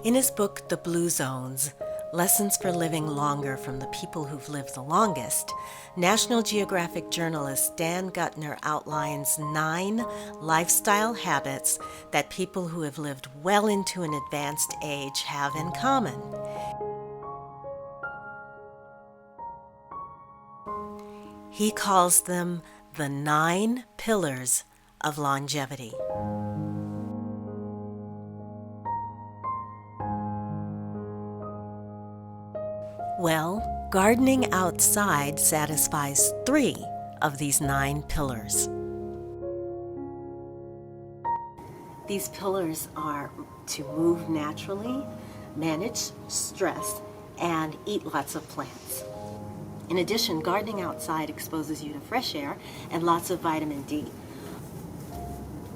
In his book, The Blue Zones, Lessons for Living Longer from the People Who've Lived the Longest, National Geographic journalist Dan Guttner outlines 9 lifestyle habits that people who have lived well into an advanced age have in common. He calls them the 9 pillars of longevity. Well, gardening outside satisfies 3 of these 9 pillars. These pillars are to move naturally, manage stress, and eat lots of plants. In addition, gardening outside exposes you to fresh air and lots of vitamin D.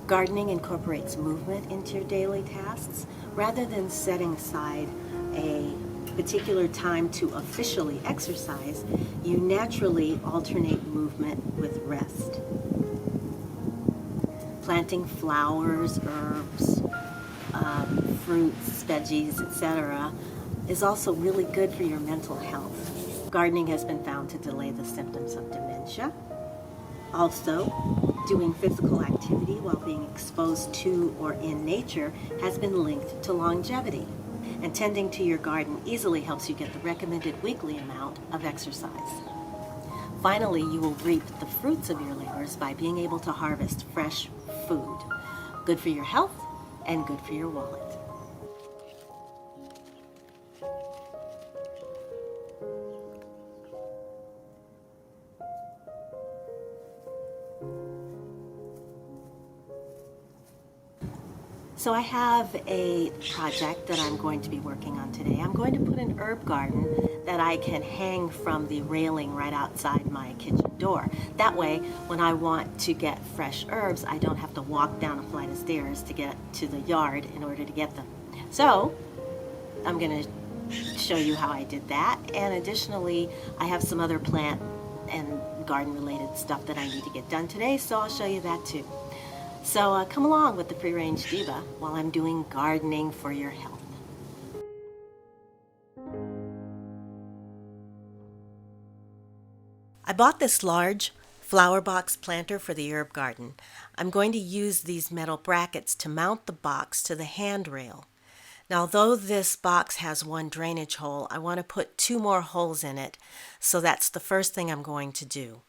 Gardening incorporates movement into your daily tasks rather than setting aside a particular time to officially exercise. You naturally alternate movement with rest. Planting flowers, herbs, fruits, veggies, etc. is also really good for your mental health. Gardening has been found to delay the symptoms of dementia. Also, doing physical activity while being exposed to or in nature has been linked to longevity. And tending to your garden easily helps you get the recommended weekly amount of exercise. Finally, you will reap the fruits of your labors by being able to harvest fresh food. Good for your health and good for your wallet. So I have a project that I'm going to be working on today. I'm going to put an herb garden that I can hang from the railing right outside my kitchen door. That way, when I want to get fresh herbs, I don't have to walk down a flight of stairs to get to the yard in order to get them. So I'm going to show you how I did that. And additionally, I have some other plant and garden related stuff that I need to get done today, so I'll show you that too. So come along with the Free Range Diva while I'm doing gardening for your health. I bought this large flower box planter for the herb garden. I'm going to use these metal brackets to mount the box to the handrail. Now, though this box has 1 drainage hole, I want to put 2 more holes in it, so that's the first thing I'm going to do.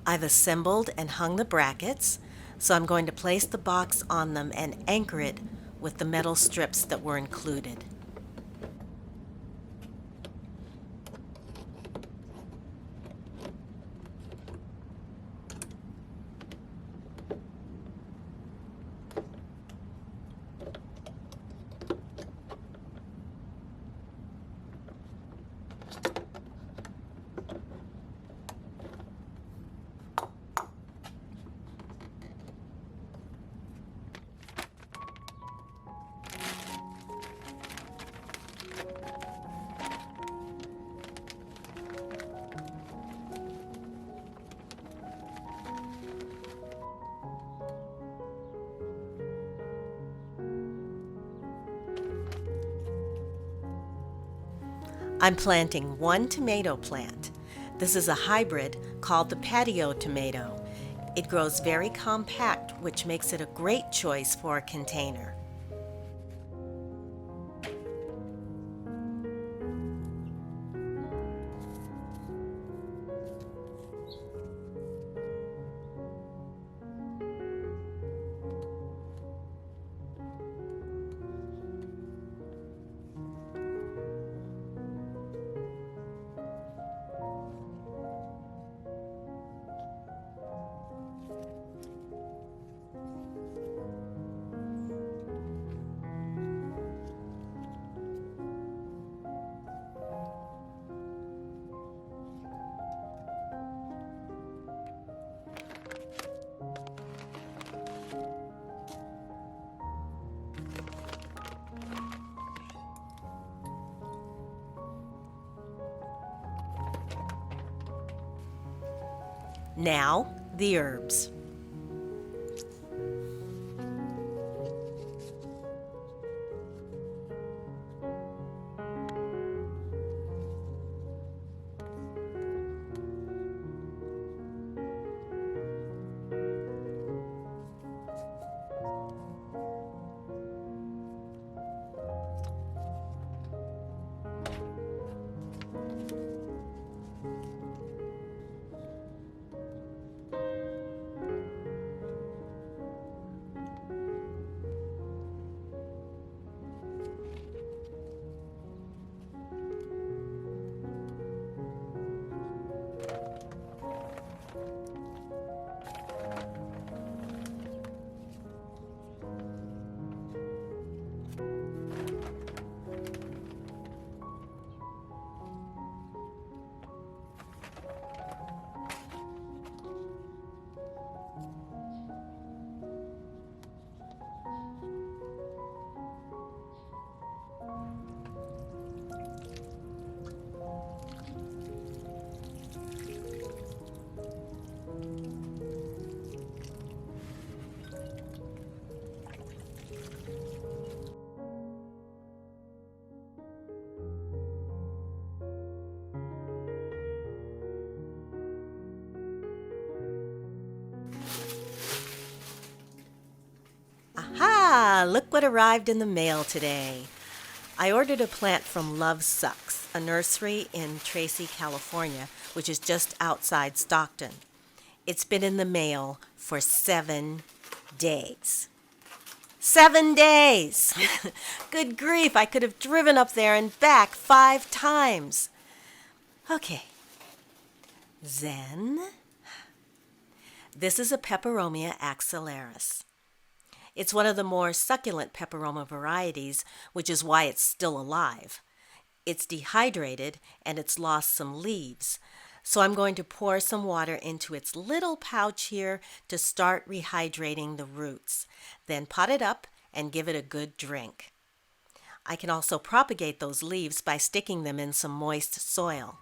I've assembled and hung the brackets, so I'm going to place the box on them and anchor it with the metal strips that were included. I'm planting 1 tomato plant. This is a hybrid called the Patio tomato. It grows very compact, which makes it a great choice for a container. Now, the herbs. Aha! Look what arrived in the mail today. I ordered a plant from Love Sucks, a nursery in Tracy, California, which is just outside Stockton. It's been in the mail for 7 days. 7 days! Good grief, I could have driven up there and back 5 times. Okay. Then, this is a Peperomia Axillaris. It's one of the more succulent peperoma varieties, which is why it's still alive. It's dehydrated and it's lost some leaves. So I'm going to pour some water into its little pouch here to start rehydrating the roots. Then pot it up and give it a good drink. I can also propagate those leaves by sticking them in some moist soil.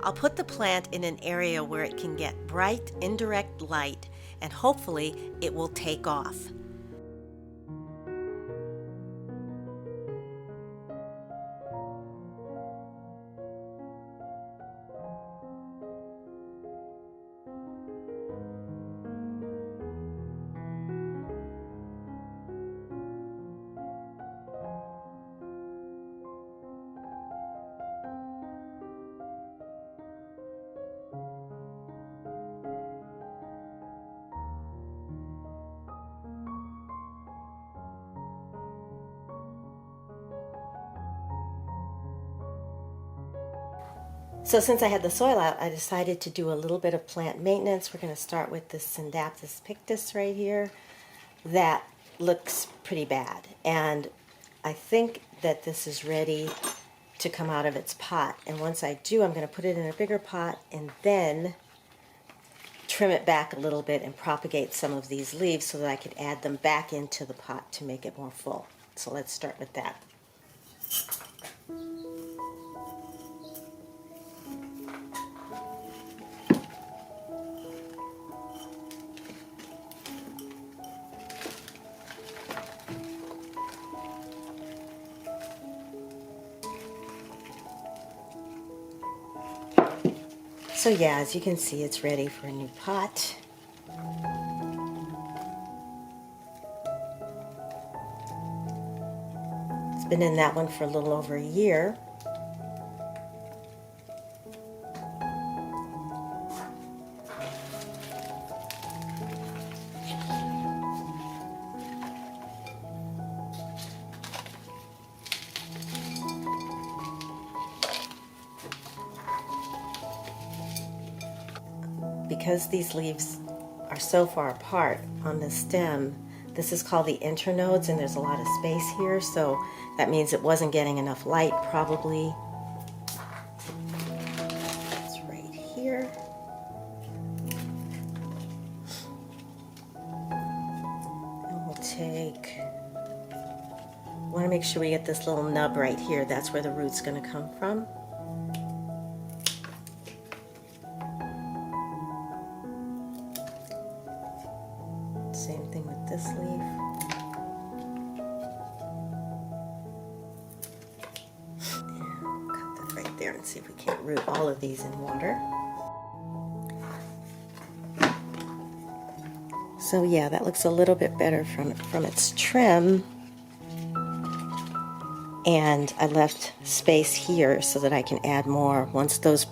I'll put the plant in an area where it can get bright, indirect light, and hopefully it will take off. So since I had the soil out, I decided to do a little bit of plant maintenance. We're going to start with this Synthaptis Pictus right here. That looks pretty bad. And I think that this is ready to come out of its pot. And once I do, I'm going to put it in a bigger pot and then trim it back a little bit and propagate some of these leaves so that I could add them back into the pot to make it more full. So let's start with that. So yeah, as you can see, it's ready for a new pot. It's been in that one for a little over a year. because these leaves are so far apart on the stem, this is called the internodes, and there's a lot of space here, so that means it wasn't getting enough light probably. It's right here. And we'll take, want to make sure we get this little nub right here. That's where the root's going to come from. Same thing with this leaf. And cut that right there and see if we can't root all of these in water. So yeah, that looks a little bit better from its trim. And I left space here so that I can add more. Once those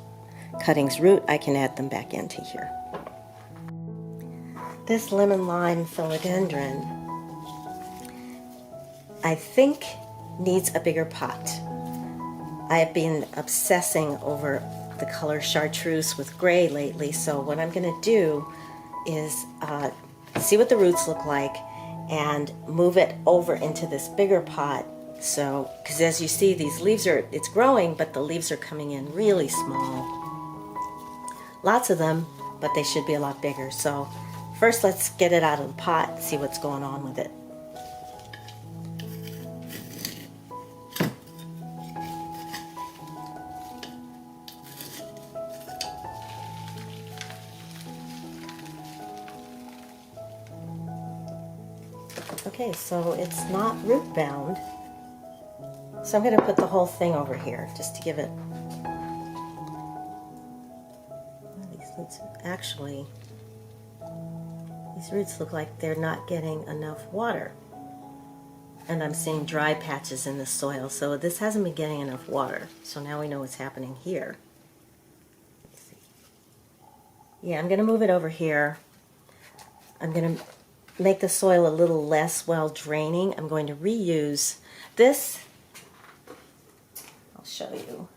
cuttings root, I can add them back into here. This lemon lime philodendron, I think, needs a bigger pot. I have been obsessing over the color chartreuse with gray lately, so what I'm going to do is see what the roots look like and move it over into this bigger pot. So, because as you see, these leaves are, it's growing, but the leaves are coming in really small. Lots of them, but they should be a lot bigger. So first, let's get it out of the pot, see what's going on with it. Okay, so it's not root bound. So I'm going to put the whole thing over here just to give it. These roots actually, these roots look like they're not getting enough water. And I'm seeing dry patches in the soil, so this hasn't been getting enough water. So now we know what's happening here. Let's see. Yeah, I'm going to move it over here. I'm going to make the soil a little less well draining. I'm going to reuse this. I'll show you.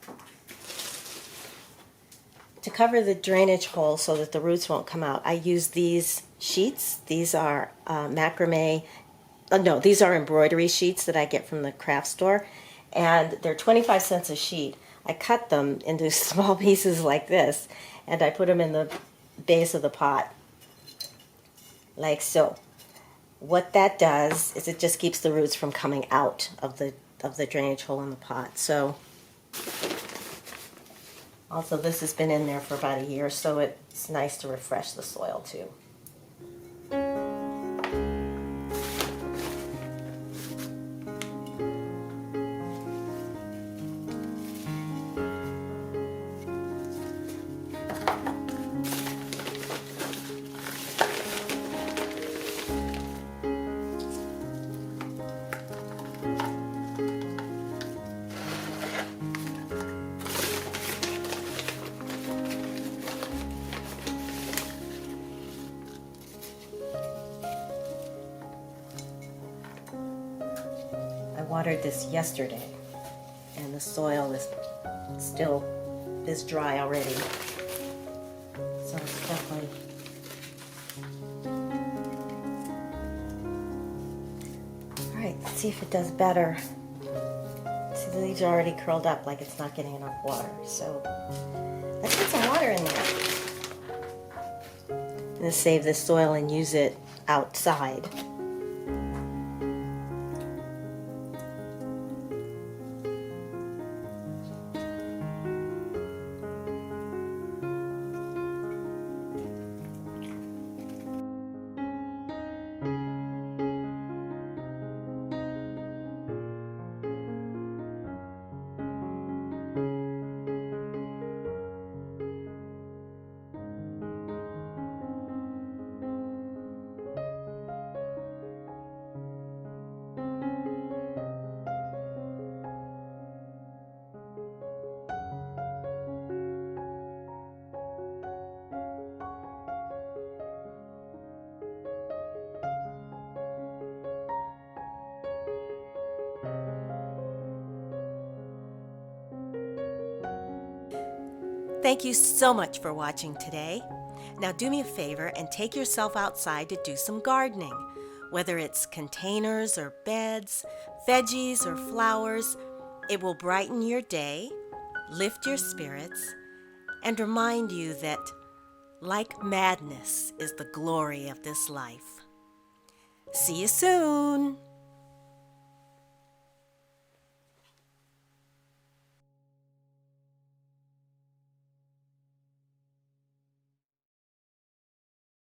To cover the drainage hole so that the roots won't come out, I use these sheets. These are macrame. No, these are embroidery sheets that I get from the craft store, and they're 25 cents a sheet. I cut them into small pieces like this, and I put them in the base of the pot, like so. What that does is it just keeps the roots from coming out of the drainage hole in the pot. So, also this has been in there for about a year, so it's nice to refresh the soil too. Watered this yesterday, and the soil is still this dry already, so it's definitely. All right, let's see if it does better. See, the leaves are already curled up like it's not getting enough water, so let's put some water in there. I'm going to save this soil and use it outside. Thank you so much for watching today. Now do me a favor and take yourself outside to do some gardening. Whether it's containers or beds, veggies or flowers, it will brighten your day, lift your spirits, and remind you that, like madness, is the glory of this life. See you soon!